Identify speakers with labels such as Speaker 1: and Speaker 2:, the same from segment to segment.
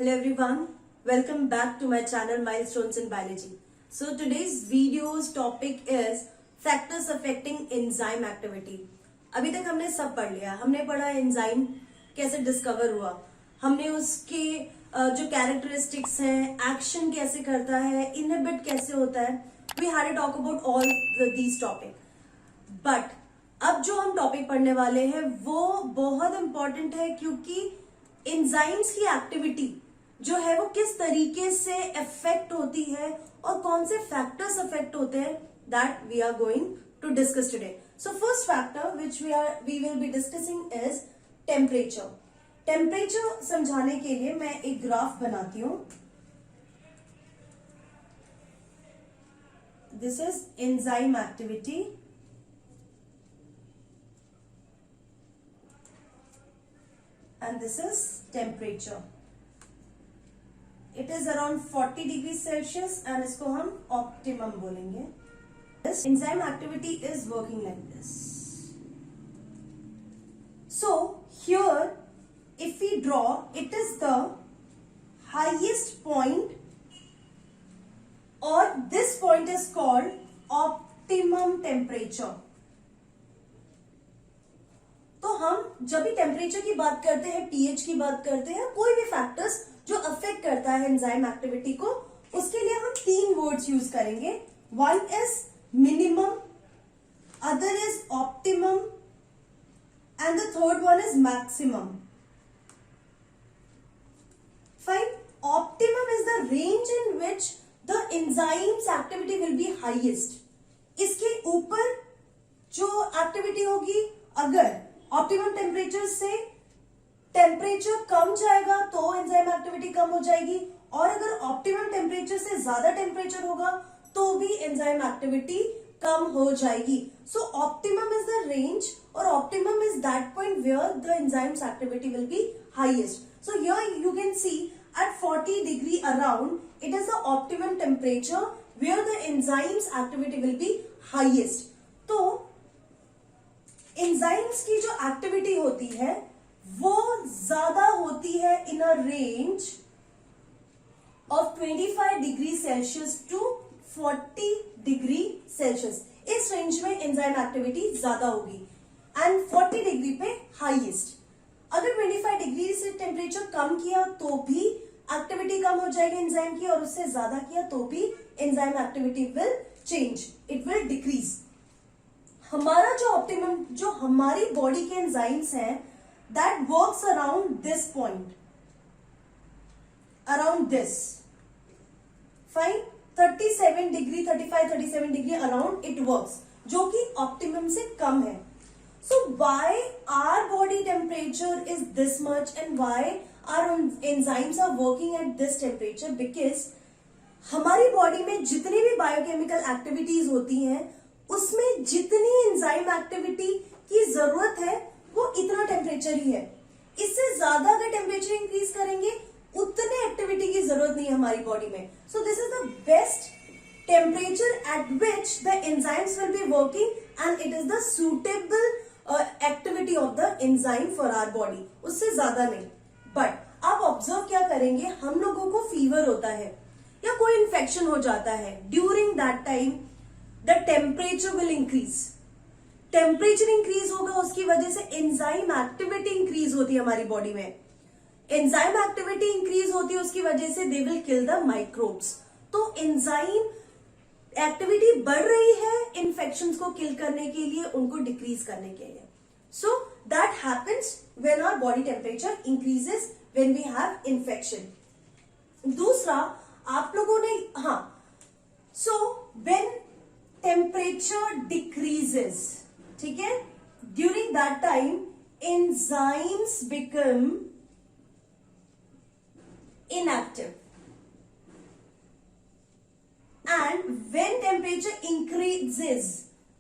Speaker 1: Hello everyone, welcome back to my channel Milestones in Biology. So today's video's topic is factors affecting enzyme activity. अभी तक हमने सब पढ़ लिया, हमने पढ़ा एंजाइम कैसे डिस्कवर हुआ, हमने उसके जो कैरेक्टरिस्टिक्स हैं, एक्शन कैसे करता है, इनहिबिट कैसे होता है. We had a talk about all these topic. But अब जो हम टॉपिक पढ़ने वाले हैं वो बहुत इंपॉर्टेंट है क्योंकि एंजाइम्स की एक्टिविटी जो है वो किस तरीके से इफेक्ट होती है और कौन से फैक्टर्स इफेक्ट होते हैं that we are going to discuss today. So first factor which we will be discussing is temperature. Temperature समझाने के लिए मैं एक ग्राफ बनाती हूं. This is enzyme activity and this is temperature. It is around 40 degrees Celsius and इसको हम optimum बोलेंगे. This enzyme activity is working like this. So here if we draw, it is the highest point or this point is called optimum temperature. तो हम जब भी temperature की बात करते हैं, पीएच की बात करते हैं, कोई भी फैक्टर्स जो अफेक्ट करता है एंजाइम एक्टिविटी को, उसके लिए हम तीन वर्ड्स यूज करेंगे. One is minimum, other is optimum and the third one is maximum. Fine. Optimum is the range in which the enzymes activity will be highest. इसके ऊपर जो एक्टिविटी होगी, अगर ऑप्टिमम टेम्परेचर से टेम्परेचर कम जाएगा तो enzyme activity कम हो जाएगी, और अगर ऑप्टिमम टेम्परेचर से ज्यादा टेम्परेचर होगा तो भी एंजाइम एक्टिविटी कम हो जाएगी. So optimum is the range और optimum is that point where the enzymes activity will be highest. So here you can see at 40 degree around, it is the optimum temperature where the enzymes activity will be highest. तो enzymes की जो activity होती है वो ज्यादा होती है in a range of 25 degree Celsius to 40 degree Celsius. इस रेंज में एंजाइम एक्टिविटी ज्यादा होगी एंड 40 डिग्री पे हाईएस्ट. अगर 25 डिग्री से टेम्परेचर कम किया तो भी एक्टिविटी कम हो जाएगी एंजाइम की, और उससे ज्यादा किया तो भी enzyme activity will change, it will decrease. हमारा जो ऑप्टिमम, जो हमारी बॉडी के एंजाइम्स हैं, that works around this point, around this. Fine. 37 degree, 35-37 degree around it works, जो कि ऑप्टिमम से कम है. So why our body temperature is this much and why our enzymes are working at this temperature? Because हमारी body में जितनी भी biochemical activities होती हैं उसमें जितनी एंजाइम एक्टिविटी की जरूरत है वो इतना टेम्परेचर ही है. इससे ज्यादा अगर टेम्परेचर इंक्रीज करेंगे उतने एक्टिविटी की जरूरत नहीं है हमारी बॉडी में. So this is the best temperature at which the enzymes will be working and it is the suitable activity of the enzyme for our body. उससे ज्यादा नहीं. बट आप ऑब्जर्व क्या करेंगे, हम लोगों को फीवर होता है या कोई इंफेक्शन हो जाता है, during that time the temperature will increase. Temperature increase होगा, उसकी वजह से एंजाइम एक्टिविटी इंक्रीज होती है हमारी बॉडी में. एंजाइम एक्टिविटी इंक्रीज होती है, उसकी वजह से they will kill the microbes. तो एंजाइम एक्टिविटी बढ़ रही है इन्फेक्शंस को किल करने के लिए, उनको डिक्रीज करने के लिए. So that happens when our body temperature increases when we have infection. दूसरा आप लोगों ने, सो व्हेन टेम्परेचर डिक्रीजेस, ठीक है, during that time enzymes become inactive and when temperature increases,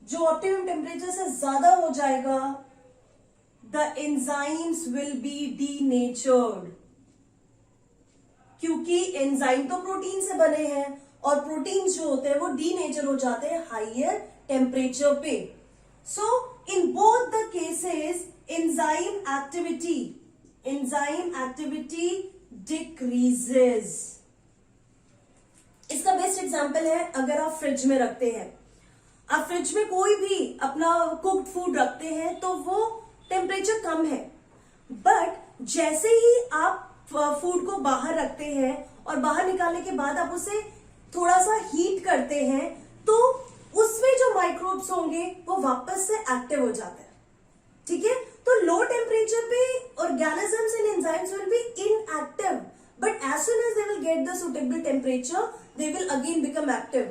Speaker 1: जो ऑप्टिमम टेम्परेचर से ज्यादा हो जाएगा, the enzymes will B denatured. क्योंकि एंजाइम तो प्रोटीन से बने हैं और प्रोटीन्स जो होते हैं वो डीनेचर हो जाते हैं हाइयर टेम्परेचर पे. So in both the cases enzyme activity decreases. इसका बेस्ट एग्जांपल है, अगर आप फ्रिज में रखते हैं, आप फ्रिज में कोई भी अपना कुक्ड फूड रखते हैं तो वो टेम्परेचर कम है, बट जैसे ही आप फूड को बाहर रखते हैं और बाहर निकालने के बाद आप उसे थोड़ा सा हीट करते हैं तो उसमें जो माइक्रोब्स होंगे वो वापस से एक्टिव हो जाते हैं. ठीक है, तो लो टेम्परेचर पे organisms and enzymes will be inactive, but as soon as they will get the suitable temperature they will again become active.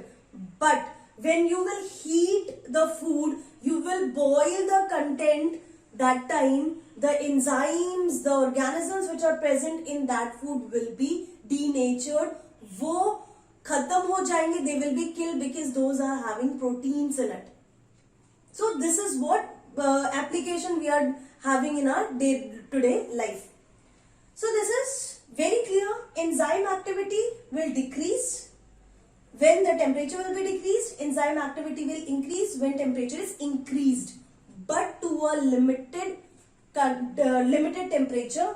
Speaker 1: But when you will heat the food, you will boil the content, that time the enzymes, the organisms which are present in that food will be denatured, वो खत्म हो जाएंगे, they will be killed because those are having proteins in it. So this is what application we are having in our day to day life. So this is very clear. Enzyme activity will decrease when the temperature will be decreased, enzyme activity will increase when temperature is increased, but to a limited temperature.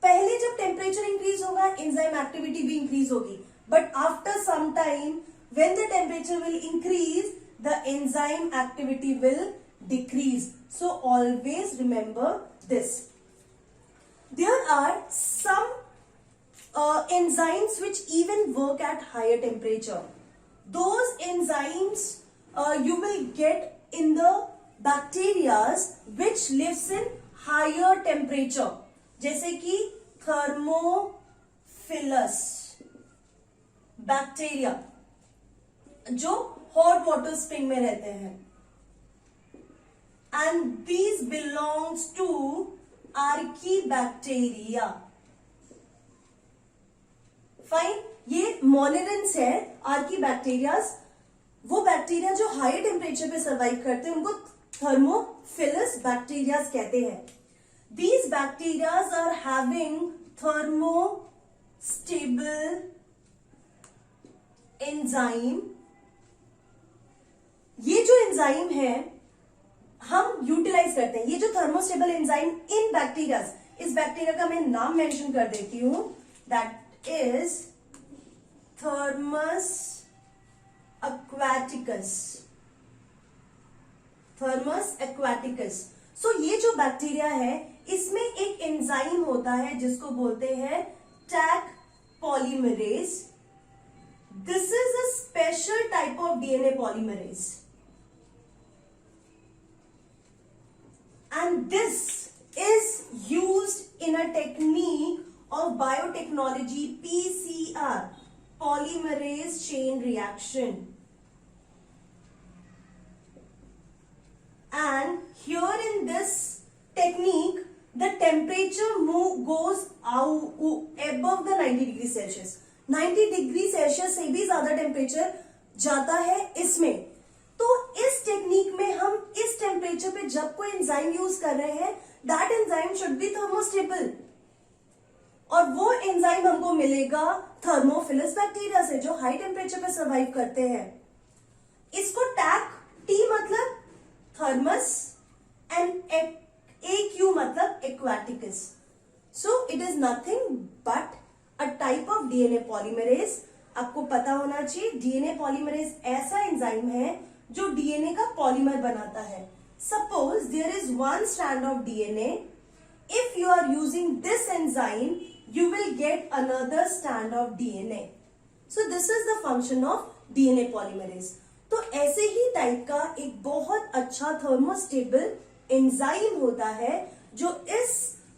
Speaker 1: पहले जब temperature increase होगा, enzyme activity भी increase होगी, but after some time when the temperature will increase, the enzyme activity will decrease. So always remember this. There are some enzymes which even work at higher temperature. Those enzymes you will get in the bacterias which lives in higher temperature, जैसे कि thermophilus bacteria जो hot water spring में रहते हैं, and these belongs to archaebacteria. फाइन, ये monerans है, archaebacterias. वो बैक्टीरिया जो हाई टेम्परेचर पे सर्वाइव करते हैं उनको थर्मोफिलस बैक्टीरियाज कहते हैं. These bacterias are having thermostable enzyme. ये जो एंजाइम है हम यूटिलाइज करते हैं, ये जो थर्मोस्टेबल एंजाइम इन बैक्टीरियाज, इस बैक्टीरिया का मैं नाम मेंशन कर देती हूं, that is Thermus aquaticus. Thermus aquaticus. So ये जो बैक्टीरिया है इसमें एक एंजाइम होता है जिसको बोलते हैं Taq polymerase. This is a special type of DNA polymerase and this is used in a technique of biotechnology, PCR, polymerase chain reaction. And here in this technique the temperature goes out above the 90 degree Celsius. 90 degree Celsius से भी ज्यादा temperature जाता है इसमें. तो इस technique में हम इस टेम्परेचर पे जब कोई एंजाइम यूज कर रहे हैं, that enzyme should be thermostable, और वो एंजाइम हमको मिलेगा थर्मोफिलस बैक्टीरिया से जो हाई टेम्परेचर पे सर्वाइव करते हैं. इसको टैक, टी मतलब थर्मस एंड एक्यू मतलब aquaticus. So it is nothing but a type of DNA polymerase. आपको पता होना चाहिए डीएनए पॉलीमरेज ऐसा एंजाइम है जो डीएनए का पॉलीमर बनाता है. Suppose there is one strand of DNA, if you are using this enzyme you will get another strand of DNA. So this is the function of DNA polymerase. तो ऐसे ही type का एक बहुत अच्छा thermostable enzyme होता है जो इस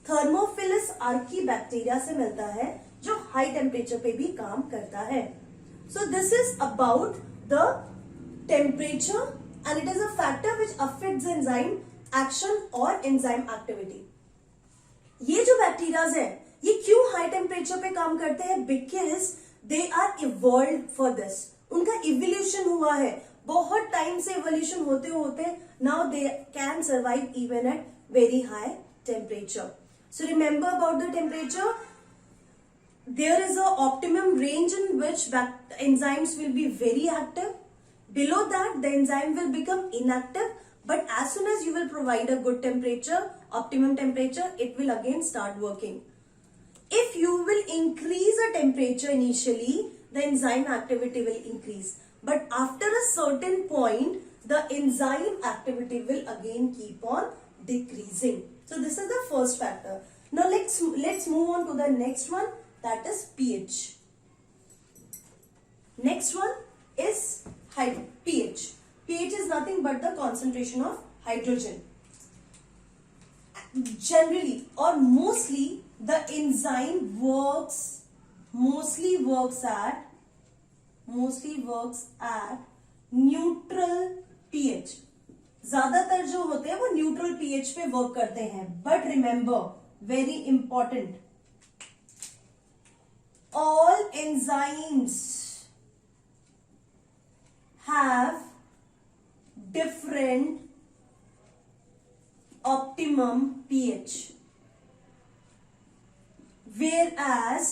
Speaker 1: थर्मोफिलस आर्की बैक्टीरिया से मिलता है जो हाई टेम्परेचर पे भी काम करता है. So this is about the temperature and it is a factor which affects the enzyme action or enzyme activity. ये जो बैक्टीरियाज है ये क्यों हाई टेम्परेचर पे काम करते हैं? Because they are evolve for this. उनका इवोल्यूशन हुआ है, बहुत टाइम से इवोल्यूशन होते होते now they can survive even at very high temperature. So remember about the temperature. There is a optimum range in which enzymes will be very active. Below that the enzyme will become inactive, but as soon as you will provide a good temperature, optimum temperature, it will again start working. if you will increase the temperature initially, the enzyme activity will increase, but after a certain point the enzyme activity will again keep on decreasing. So this is the first factor. Now let's move on to the next one, that is pH. Next one is pH. pH is nothing but the concentration of hydrogen. Generally or mostly the enzyme mostly works at neutral pH. ज्यादातर जो होते हैं वो neutral pH पे work करते हैं. But remember, very important, all enzymes have different optimum pH, whereas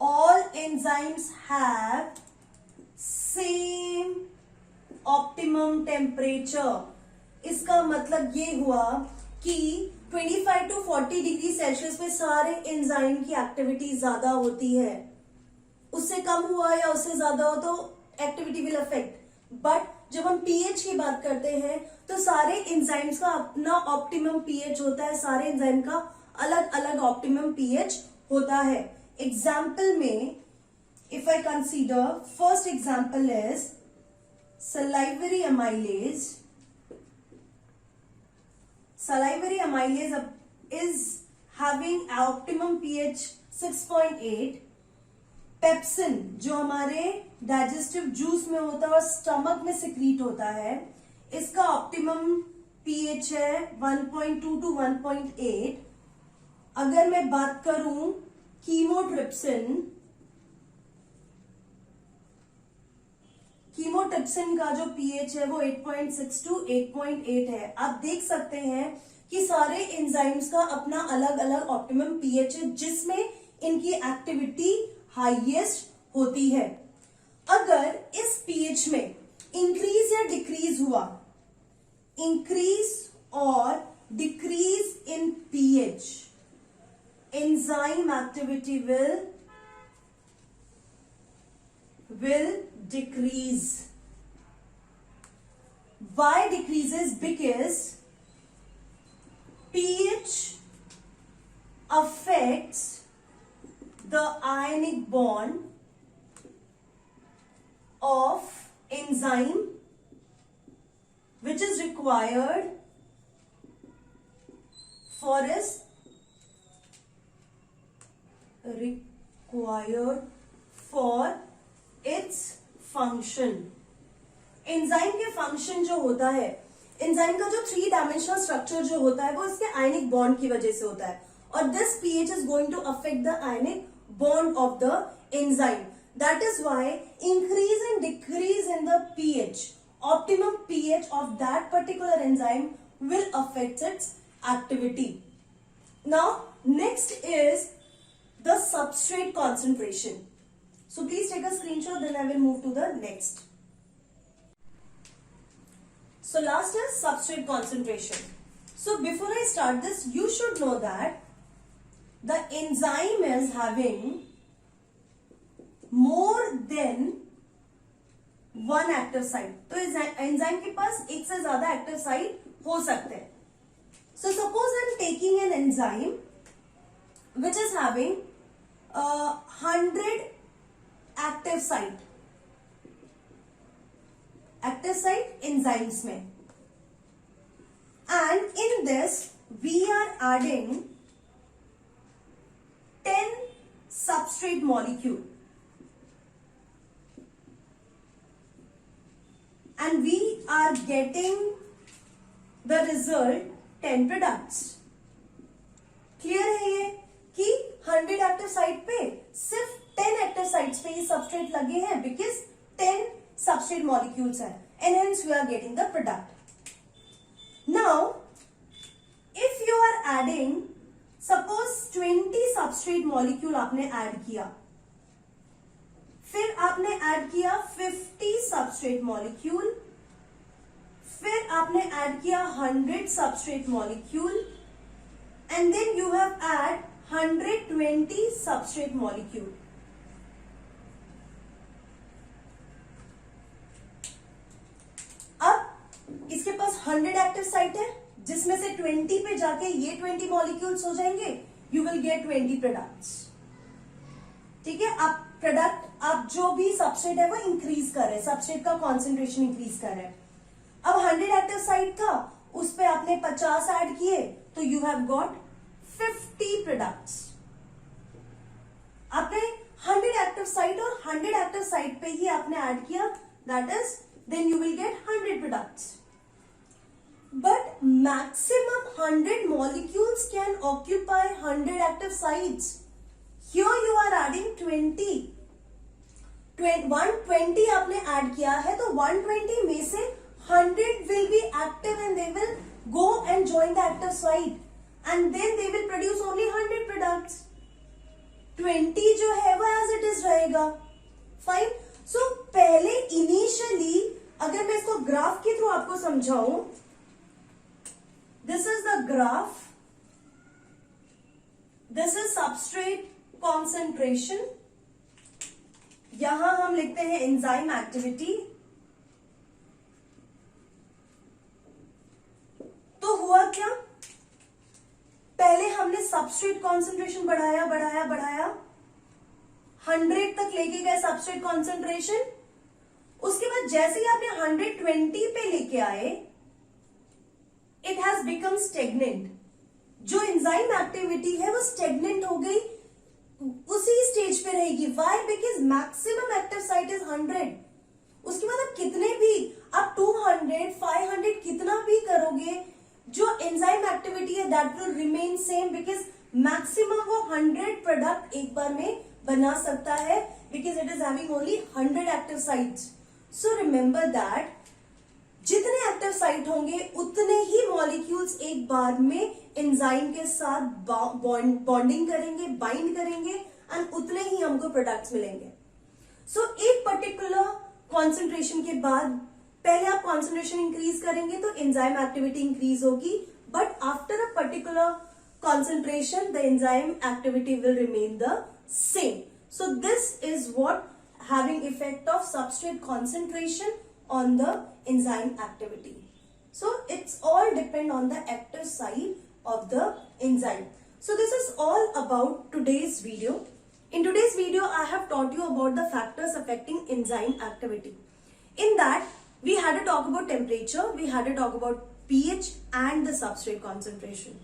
Speaker 1: all enzymes have same optimum temperature. इसका मतलब ये हुआ कि 25 to 40 डिग्री सेल्सियस पे सारे एंजाइम की एक्टिविटी ज्यादा होती है. उससे कम हुआ या उससे ज्यादा हो तो एक्टिविटी विल अफेक्ट. बट जब हम पीएच की बात करते हैं तो सारे एंजाइम्स का अपना ऑप्टिमम पीएच होता है. सारे एंजाइम का अलग अलग ऑप्टिमम पीएच होता है. एग्जाम्पल में if I consider, first example is salivary amylase. Salivary amylase is having optimum pH 6.8. Pepsin जो हमारे डाइजेस्टिव जूस में होता है और स्टमक में सिक्रीट होता है, इसका ऑप्टिमम पीएच है 1.2 to 1.8. अगर मैं बात करूं कीमोट्रिप्सिन का जो पीएच है वो 8.6 to 8.8 है. आप देख सकते हैं कि सारे एंजाइम्स का अपना अलग अलग ऑप्टिमम पीएच है जिसमें इनकी एक्टिविटी हाईएस्ट होती है. अगर इस पीएच में इंक्रीज या डिक्रीज हुआ, इंक्रीज और decrease in pH, enzyme activity will decrease. Why decreases? Because pH affects the ionic bond of enzyme which is required for its function. Enzyme के फंक्शन जो होता है, एंजाइम का जो 3 डायमेंशनल स्ट्रक्चर जो होता है वो इसके आयनिक बॉन्ड की वजह से होता है. और this pH is going to affect the ionic bond of the enzyme. That is why increase and decrease in the pH, optimum pH of that particular enzyme will affect its activity. Now next is the substrate concentration. So please take a screenshot, then I will move to the next. So last is substrate concentration. So before I start this, you should know that the enzyme is having more than one active site. तो enzyme के पास एक से ज्यादा active site हो सकते हैं. So suppose I am taking an enzyme which is having 100 active site enzymes में, and in this we are adding 10 substrate molecule and we are getting the result 10 products. Clear है ये कि 100 active site पे सिर्फ 10 active sites पे ये substrate लगे हैं बिकॉज 10 सबस्ट्रेट मॉलिक्यूल्स हैं and hence we are getting the product. Now if you are adding, suppose 20 substrate molecule आपने ऐड किया, फिर आपने ऐड किया 50 सबस्ट्रेट मॉलिक्यूल, फिर आपने ऐड किया 100 substrate molecule, and then you have add 120 substrate molecule. अब इसके पास 100 एक्टिव साइट है, जिसमें से 20 पे जाके ये 20 मॉलिक्यूल्स हो जाएंगे, यू विल गेट 20 प्रोडक्ट्स। ठीक है, आप प्रोडक्ट, आप जो भी सबस्ट्रेट है वो इंक्रीज कर रहे हैं, सबस्ट्रेट का कॉन्सेंट्रेशन इंक्रीज कर रहे हैं। अब 100 एक्टिव साइट था, उस पे आपने 50 ऐड किए, तो यू हैव गॉट 50 प्रोडक्ट्स। आपने 100 एक्टिव साइट और 100 एक्टिव साइट पे ही आपने ऐड किया, that is then you will get 100 products. But maximum 100 molecules can occupy 100 active sites. Here you are adding 20. 120 आपने ऐड किया है, तो 120 में से 100 will be active and they will go and join the active site, and then they will produce only 100 products. 20 जो है वो as it is रहेगा। फाइन। सो पहले इनिशियली अगर मैं इसको ग्राफ के थ्रू आपको समझाऊं, this is the graph, this is substrate concentration, यहां हम लिखते हैं एंजाइम एक्टिविटी। तो हुआ क्या, पहले हमने सबस्ट्रेट कॉन्सेंट्रेशन बढ़ाया बढ़ाया बढ़ाया, 100 तक लेके गए सबस्ट्रेट कॉन्सेंट्रेशन। उसके बाद जैसे ही आपने 120 पे लेके आए, इट हैज बिकम स्टेगनेंट। जो एंजाइम एक्टिविटी है वो स्टेगनेंट हो गई, उसी स्टेज पे रहेगी। Why? Because maximum active site is 100। उसके बाद आप कितने भी, आप 200, 500 कितना भी करोगे, जो एंजाइम एक्टिविटी है that will remain same, because maximum वो 100 प्रोडक्ट एक बार में बना सकता है, because it is having only 100 active sites. So remember that जितने एक्टिव साइट होंगे उतने ही मॉलिक्यूल्स एक बार में एंजाइम के साथ बॉन्डिंग करेंगे, बाइंड करेंगे, एंड उतने ही हमको प्रोडक्ट्स मिलेंगे। सो एक पर्टिकुलर कॉन्सेंट्रेशन के बाद, पहले आप कॉन्सेंट्रेशन इंक्रीज करेंगे तो एंजाइम एक्टिविटी इंक्रीज होगी, but after a particular concentration the enzyme activity will remain the same. So this is what having effect of substrate concentration on the enzyme activity. So it's all depend on the active site of the enzyme. So this is all about today's video. In today's video I have taught you about the factors affecting enzyme activity. In that we had to talk about temperature, we had to talk about pH and the substrate concentration.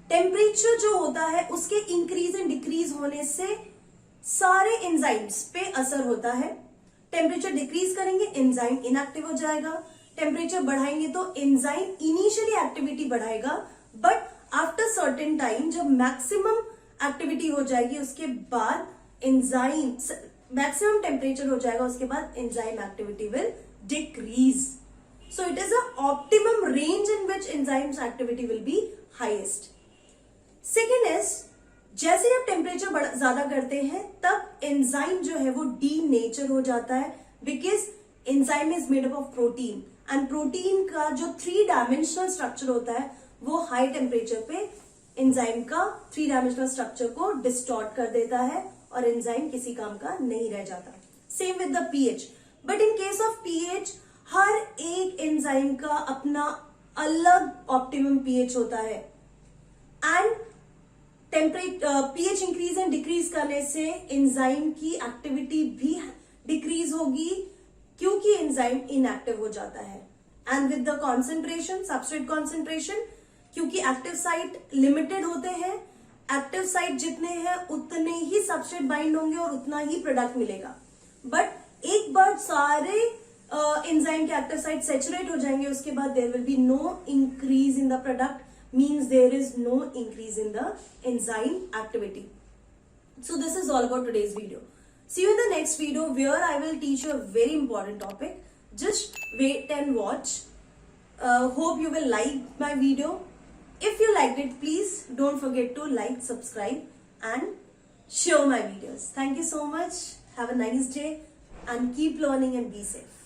Speaker 1: Temperature जो होता है उसके increase and decrease होने से सारे enzymes पे असर होता है। टेम्परेचर डिक्रीज करेंगे एंजाइम इनएक्टिव हो जाएगा, टेम्परेचर बढ़ाएंगे तो एंजाइम इनिशियली एक्टिविटी बढ़ाएगा, बट आफ्टर सर्टेन टाइम जब मैक्सिमम एक्टिविटी हो जाएगी उसके बाद एंजाइम, मैक्सिमम टेम्परेचर हो जाएगा उसके बाद enzyme activity will decrease. So it is a optimum range in which enzymes activity will be highest. Second is, जैसे आप टेम्परेचर ज्यादा करते हैं तब एंजाइम जो है वो डीनेचर हो जाता है, because enzyme is made up of protein, and protein का जो 3 डायमेंशनल स्ट्रक्चर होता है वो हाई टेम्परेचर पे एंजाइम का 3 डायमेंशनल स्ट्रक्चर को डिस्टॉर्ट कर देता है और एंजाइम किसी काम का नहीं रह जाता। Same with the pH, but in case of pH हर एक एंजाइम का अपना अलग ऑप्टिमम पीएच होता है, and pH increase and decrease करने से एंजाइम की एक्टिविटी भी डिक्रीज होगी क्योंकि एंजाइम इनएक्टिव हो जाता है। And with the concentration, substrate concentration, क्योंकि एक्टिव साइट लिमिटेड होते हैं, एक्टिव साइट जितने हैं उतने ही सबस्ट्रेट बाइंड होंगे और उतना ही प्रोडक्ट मिलेगा। बट एक बार सारे एंजाइम के एक्टिव साइट सैचुरेट हो जाएंगे, उसके बाद there will be no increase in the product, means there is no increase in the enzyme activity. So this is all about today's video. See you in the next video where I will teach you a very important topic. Just wait and watch. Hope you will like my video. If you liked it, please don't forget to like, subscribe and share my videos. Thank you so much. Have a nice day and keep learning and be safe.